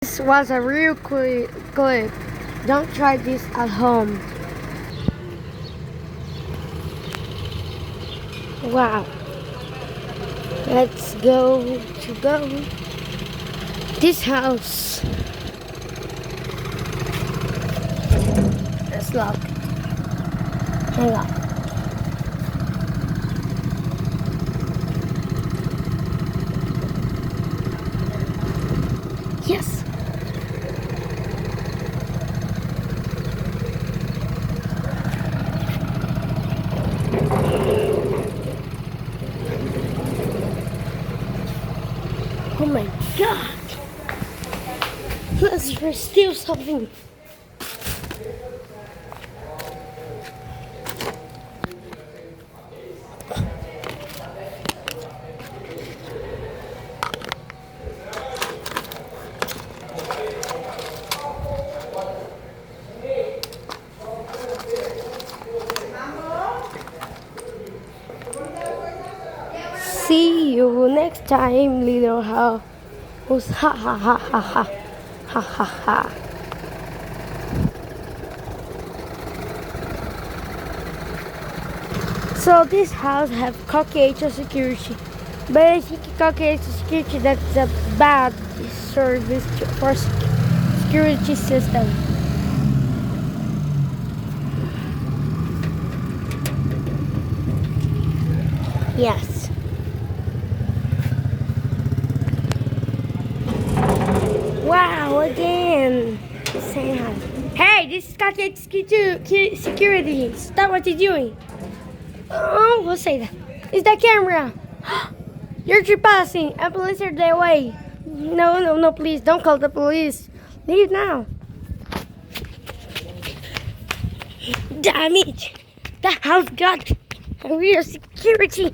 This was a real clip. Don't try this at home. Wow. Let's go. This house. It's locked. Hang on. Yes. Oh my God. Let's steal something. See you next time, little house. Ha ha ha ha ha ha ha ha. So this house have CockatielSecurity, but I think CockatielSecurity that's a bad service for security system. Yes. Wow, again. Same house. Hey, this is CockatielSecurity. Stop what you're doing. Oh, we'll say that. It's the camera. You're trespassing. And police are the way. No, please. Don't call the police. Leave now. Damn it. The house got real security.